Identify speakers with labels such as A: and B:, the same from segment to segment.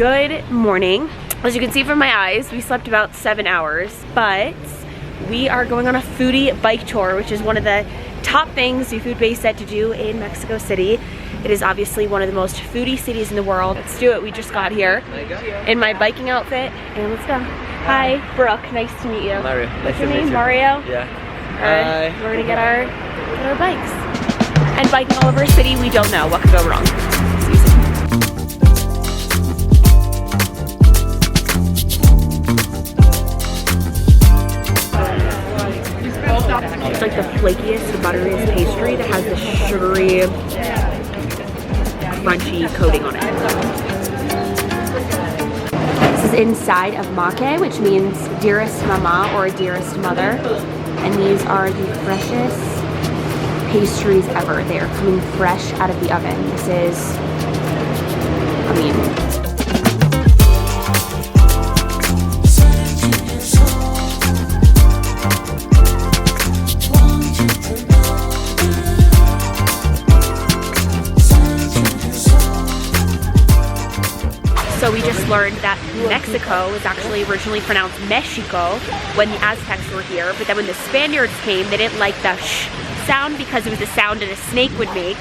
A: Good morning. As you can see from my eyes, we slept about 7 hours, but we are going on a foodie bike tour, which is one of the top things the food base said to do in Mexico City. It is obviously one of the most foodie cities in the world. Let's do it. We just got here in my biking outfit, and let's go. Hi, Brooke. Nice to meet you.
B: Mario.
A: What's your name? Mario?
B: Yeah.
A: Hi. We're gonna get our bikes. And biking all over a city we don't know. What could go wrong? See you soon. It's like the flakiest, butteriest pastry that has this sugary, crunchy coating on it. This is inside of make, which means dearest mama or dearest mother. And these are the freshest pastries ever. They are coming fresh out of the oven. This is, I mean, so we just learned that Mexico is actually originally pronounced Mexico when the Aztecs were here, but then when the Spaniards came, they didn't like the sh sound because it was the sound that a snake would make,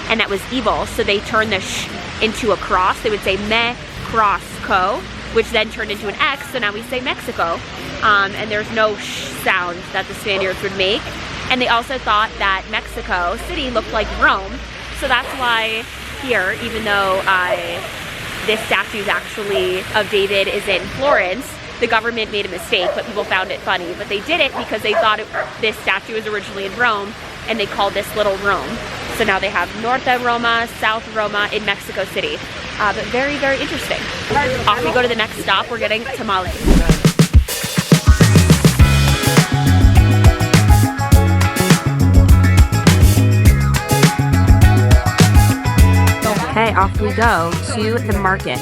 A: and that was evil, so they turned the sh into a cross. They would say me cross co, which then turned into an X, so now we say Mexico, and there's no sh sound that the Spaniards would make. And they also thought that Mexico City looked like Rome, so that's why here, even though this statue is actually of David is in Florence, the government made a mistake, but people found it funny. But they did it because they thought this statue was originally in Rome, and they called this Little Rome. So now they have Norte Roma, South Roma in Mexico City. But very, very interesting. Off we go to the next stop. We're getting tamales. Okay, off we go to the market.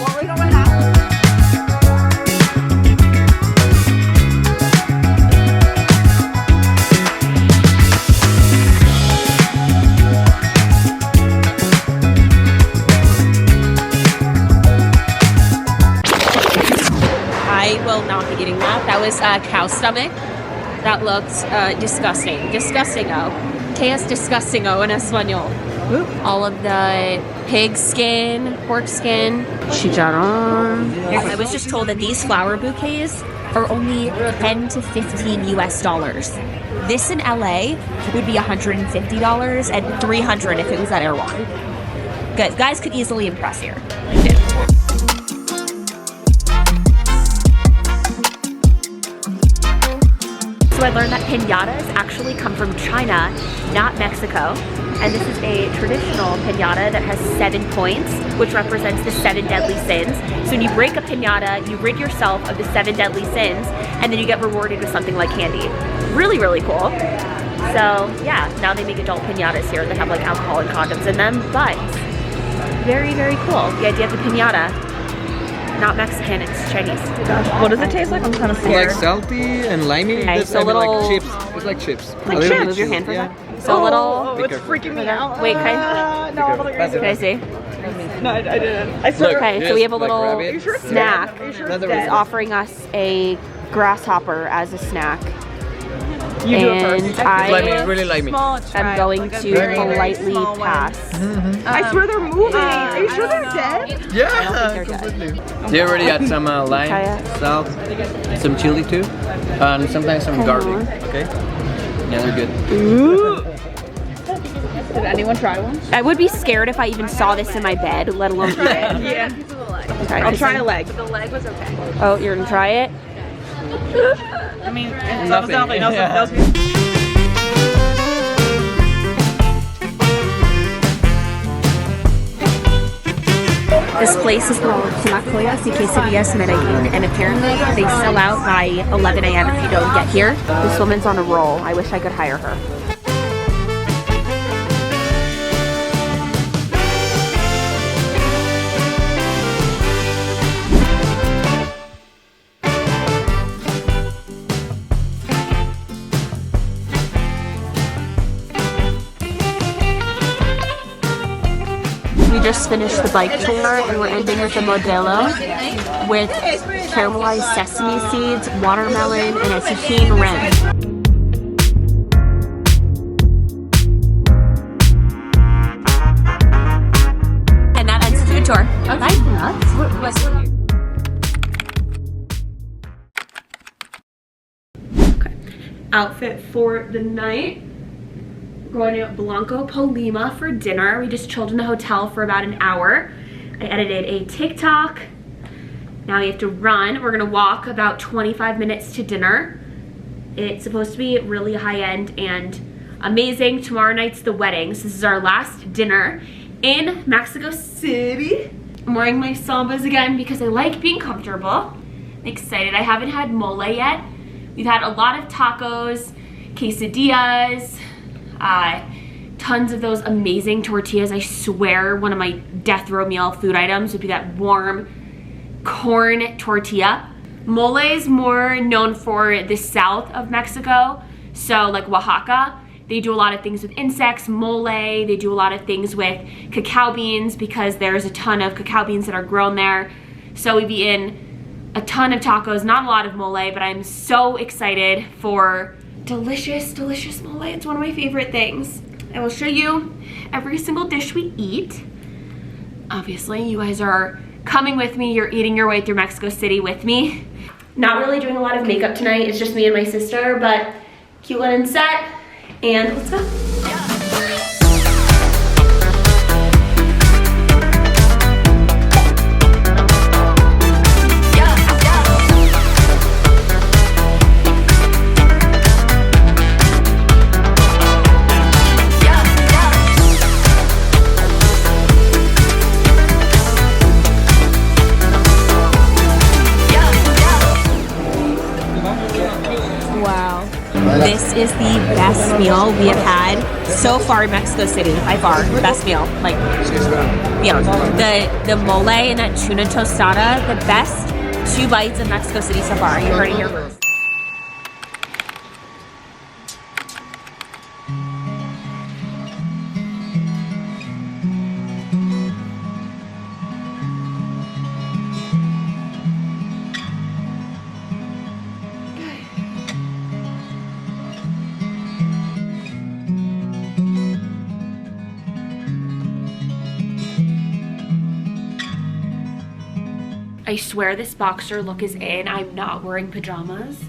A: I will not be eating that. That was cow stomach. That looked disgusting. Disgustingo. Que es disgustingo en español? All of the pig skin, pork skin, chicharron. I was just told that these flower bouquets are only 10 to 15 US dollars. This in LA would be $150 and $300 if it was at Erewhon. Guys could easily impress here. So I learned that piñatas actually come from China, not Mexico. And this is a traditional piñata that has 7 points, which represents the 7 deadly sins. So when you break a piñata, you rid yourself of the 7 deadly sins, and then you get rewarded with something like candy. Really, really cool. So yeah, now they make adult piñatas here that have like alcohol and condoms in them, but very, very cool. The idea of the piñata. Not Mexican, it's Chinese.
C: What does it taste like? I'm kind of scared.
B: Like salty and limey.
A: Okay, so
B: like
A: little
B: chips. It's like chips.
A: Like chips. Move your hand for a sec. So a little.
C: Oh, it's freaking me out.
A: Wait, can I see?
C: No, I didn't. I swear.
A: Okay, so we have a little
C: sure
A: snack.
C: He's
A: offering us a grasshopper as a snack.
C: You do it first.
B: It's really limey.
A: I'm going to politely pass.
C: I swear they're moving. Are you sure they're dead?
B: Yeah, completely. They already had some lime, salt, some chili too, and sometimes some garlic. Okay? Yeah, they're good.
A: Ooh.
C: Did anyone try one?
A: I would be scared if I even saw this in my bed, let alone eat it.
C: Yeah.
A: Okay,
C: I'll try a leg.
D: The leg was okay.
A: Oh, you're gonna try it?
C: I mean,
B: Nothing.
A: This place is called Tlacoyas y Quesadillas Medellin, and apparently they sell out by 11 a.m. if you don't get here. This woman's on a roll. I wish I could hire her. We just finished the bike tour and we're ending with the Modelo with caramelized sesame seeds, watermelon, and a tahini rim. And that ends the food tour. Okay. Outfit for the night. We're going to Blanco Polima for dinner. We just chilled in the hotel for about an hour. I edited a TikTok. Now we have to run. We're gonna walk about 25 minutes to dinner. It's supposed to be really high-end and amazing. Tomorrow night's the wedding. So this is our last dinner in Mexico City. I'm wearing my Sambas again because I like being comfortable. I'm excited. I haven't had mole yet. We've had a lot of tacos, quesadillas, tons of those amazing tortillas. I swear one of my death row meal food items would be that warm corn tortilla. Mole is more known for the south of Mexico, so like Oaxaca. They do a lot of things with insects, mole. They do a lot of things with cacao beans because there's a ton of cacao beans that are grown there. So we've eaten a ton of tacos, not a lot of mole, but I'm so excited for delicious, delicious mole. It's one of my favorite things. I will show you every single dish we eat. Obviously, you guys are coming with me. You're eating your way through Mexico City with me. Not really doing a lot of makeup tonight. It's just me and my sister, but cute linen set, and let's go. This is the best meal we have had so far in Mexico City, by far. Best meal, like, beyond. The mole and that tuna tostada, the best 2 bites of Mexico City so far. You heard it here first. I swear this boxer look is in. I'm not wearing pajamas.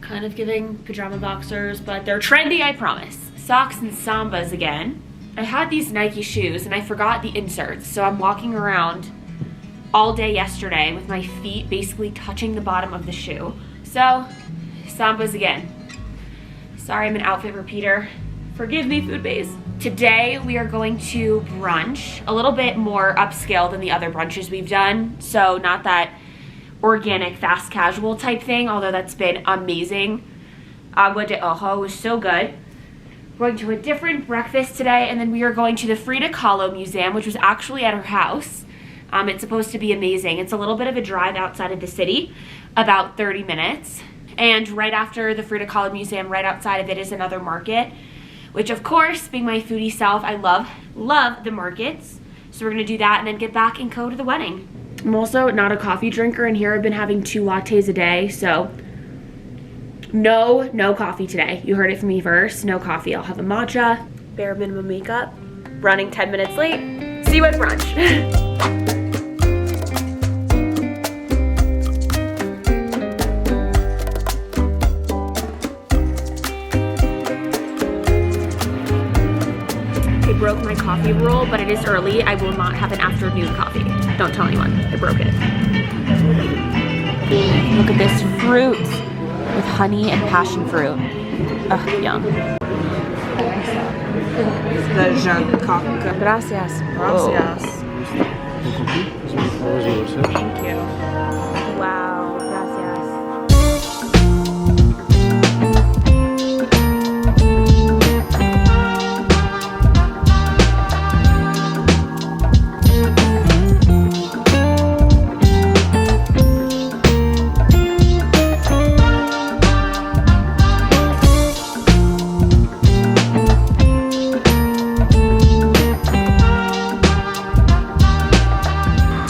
A: Kind of giving pajama boxers, but they're trendy, I promise. Socks and Sambas again. I had these Nike shoes and I forgot the inserts, so I'm walking around all day yesterday with my feet basically touching the bottom of the shoe. So, Sambas again. Sorry, I'm an outfit repeater. Forgive me, food baes. Today we are going to brunch, a little bit more upscale than the other brunches we've done. So not that organic, fast casual type thing, although that's been amazing. Agua de Ojo was so good. We're going to a different breakfast today, and then we are going to the Frida Kahlo Museum, which was actually at her house. It's supposed to be amazing. It's a little bit of a drive outside of the city, about 30 minutes. And right after the Frida Kahlo Museum, right outside of it is another market, which of course, being my foodie self, I love the markets. So we're gonna do that and then get back and go to the wedding. I'm also not a coffee drinker, and here I've been having 2 lattes a day, so no coffee today. You heard it from me first, no coffee. I'll have a matcha, bare minimum makeup, running 10 minutes late. See you at brunch. Broke my coffee rule, but it is early. I will not have an afternoon coffee. Don't tell anyone. I broke it. Look at this fruit with honey and passion fruit. Ugh, yum. Gracias. Gracias. Thank you. Wow. Gracias.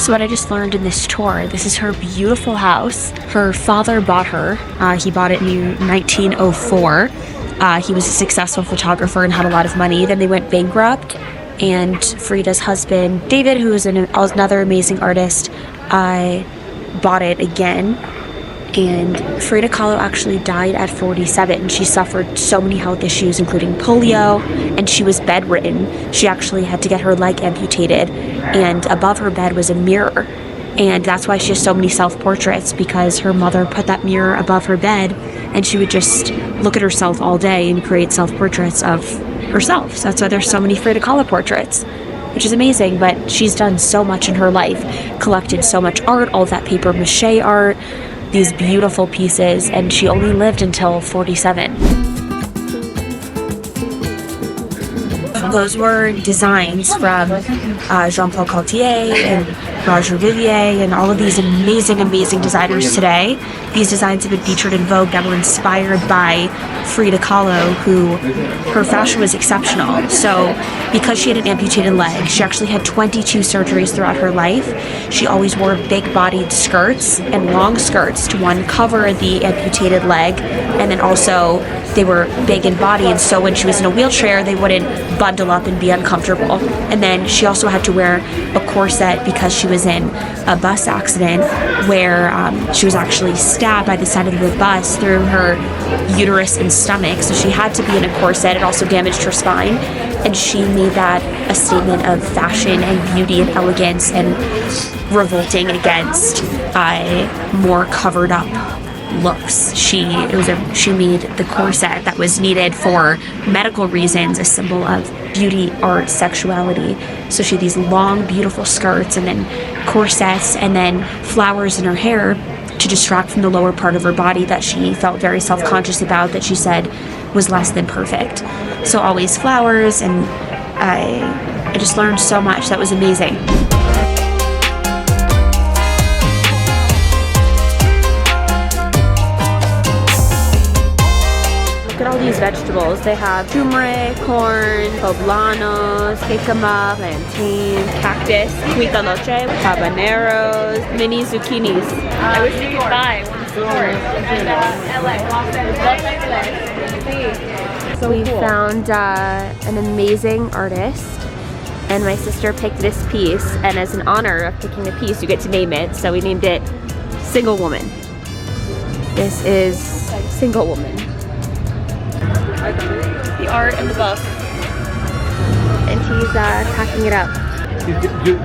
A: So what I just learned in this tour, this is her beautiful house. Her father bought her. He bought it in 1904. He was a successful photographer and had a lot of money. Then they went bankrupt, and Frida's husband, David, who is another amazing artist, bought it again. And Frida Kahlo actually died at 47. She suffered so many health issues, including polio, and she was bedridden. She actually had to get her leg amputated, and above her bed was a mirror. And that's why she has so many self-portraits, because her mother put that mirror above her bed, and she would just look at herself all day and create self-portraits of herself. So that's why there's so many Frida Kahlo portraits, which is amazing. But she's done so much in her life, collected so much art, all that paper mache art, these beautiful pieces, and she only lived until 47. Those were designs from Jean-Paul Gaultier and Roger Vivier and all of these amazing, amazing designers today. These designs have been featured in Vogue that were inspired by Frida Kahlo, who her fashion was exceptional. So because she had an amputated leg, she actually had 22 surgeries throughout her life. She always wore big-bodied skirts and long skirts to, one, cover the amputated leg, and then also they were big in body, and so when she was in a wheelchair, they wouldn't bundle up and be uncomfortable. And then she also had to wear a corset because she was in a bus accident where she was actually stabbed by the side of the bus through her uterus and stomach, so she had to be in a corset. It also damaged her spine, and she made that a statement of fashion and beauty and elegance, and revolting against more covered up looks. She made the corset that was needed for medical reasons a symbol of beauty, art, sexuality. So she had these long, beautiful skirts, and then corsets, and then flowers in her hair to distract from the lower part of her body that she felt very self-conscious about, that she said was less than perfect. So always flowers, and I just learned so much. That was amazing. Look at all these vegetables. They have turmeric, corn, poblanos, jicama, plantain, cactus, cuitaloche, habaneros, mini zucchinis. I wish we could buy one store. So we found an amazing artist, and my sister picked this piece, and as an honor of picking the piece, you get to name it, so we named it Single Woman. This is Single Woman. The art and the book, and he's packing it up.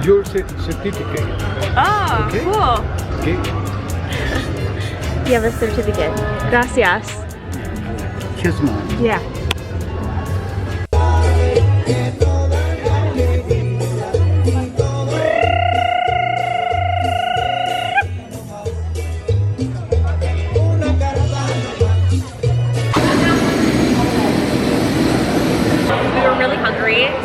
D: Your certificate.
A: Oh,
D: okay.
A: Cool.
D: Okay.
A: You have a certificate. Gracias.
D: Kiss mine.
A: Yeah.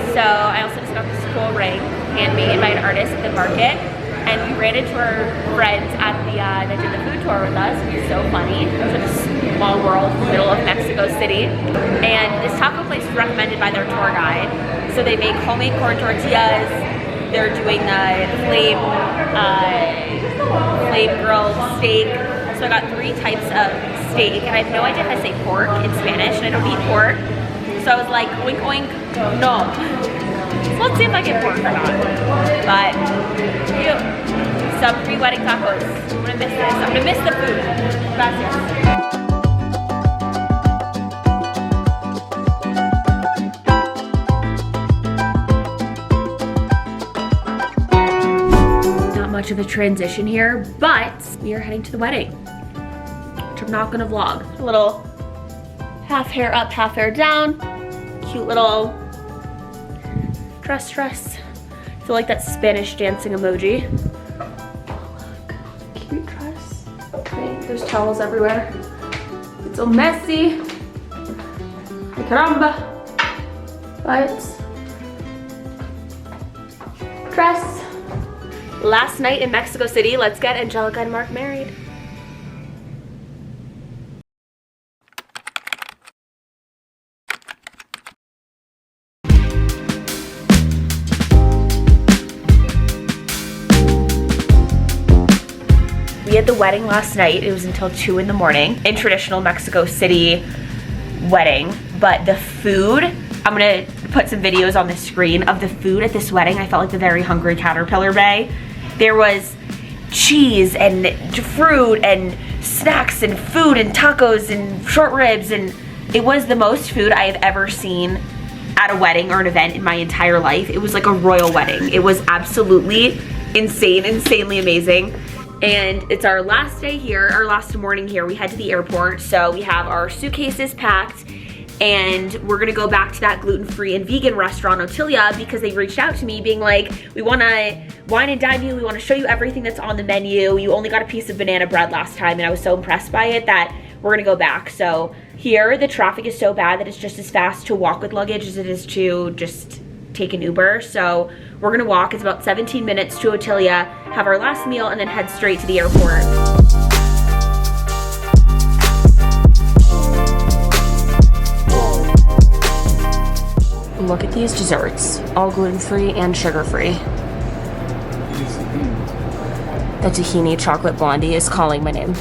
A: So I also just got this cool ring, handmade by an artist at the market, and we ran into our friends at that did the food tour with us. It was so funny. Such a small world in the middle of Mexico City. And this taco place was recommended by their tour guide. So they make homemade corn tortillas. They're doing the flame grilled steak. So I got 3 types of steak, and I have no idea how to say pork in Spanish, and I don't eat pork. So I was like, oink oink, no. So let's see if I get pork or not. But, some pre-wedding tacos. I'm gonna miss this. I'm gonna miss the food. Gracias. Not much of a transition here, but we are heading to the wedding, which I'm not gonna vlog. A little half hair up, half hair down. Cute little dress. I feel like that Spanish dancing emoji. Oh, look, cute dress. Okay, there's towels everywhere. It's so messy. Ay, caramba. But dress. Last night in Mexico City. Let's get Angelica and Mark married. had the wedding last night. It was until 2 in the morning in traditional Mexico City wedding. But the food, I'm gonna put some videos on the screen of the food at this wedding. I felt like the Very Hungry Caterpillar Bay. There was cheese and fruit and snacks and food and tacos and short ribs, and it was the most food I have ever seen at a wedding or an event in my entire life. It was like a royal wedding. It was absolutely insane, insanely amazing. And it's our last day here, our last morning here. We head to the airport, so we have our suitcases packed, and we're gonna go back to that gluten-free and vegan restaurant, Otilia, because they reached out to me being like, we wanna wine and dine you, we wanna show you everything that's on the menu. You only got a piece of banana bread last time, and I was so impressed by it that we're gonna go back. So here, the traffic is so bad that it's just as fast to walk with luggage as it is to just take an Uber. So we're gonna walk, it's about 17 minutes to Otilia, have our last meal, and then head straight to the airport. Look at these desserts, all gluten-free and sugar-free. The tahini chocolate blondie is calling my name.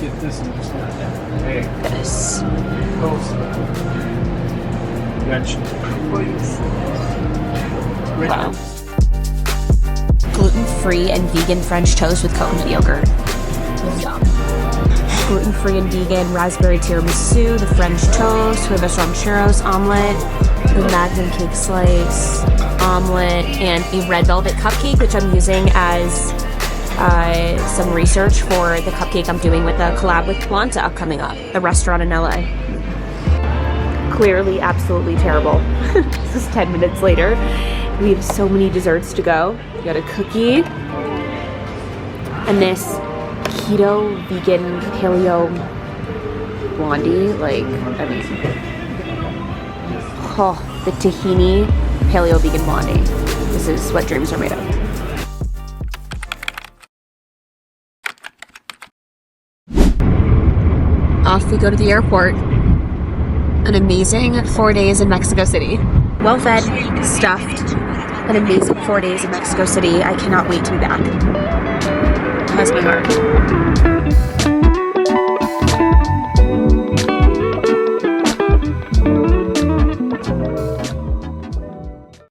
A: Yes. Wow. Gluten-free and vegan French toast with coconut yogurt. Yum. Gluten-free and vegan raspberry tiramisu, the French toast, huevos rancheros omelet, the Magnum cake slice, omelet, and a red velvet cupcake, which I'm using as some research for the cupcake I'm doing with a collab with Planta coming up, the restaurant in LA. Clearly absolutely terrible. This is 10 minutes later. We have so many desserts to go. We got a cookie and this keto vegan paleo blondie. Like, I mean, oh, the tahini paleo vegan blondie. This is what dreams are made of. Off we go to the airport. An amazing 4 days in Mexico City. Well fed, stuffed, an amazing 4 days in Mexico City. I cannot wait to be back. That's my heart.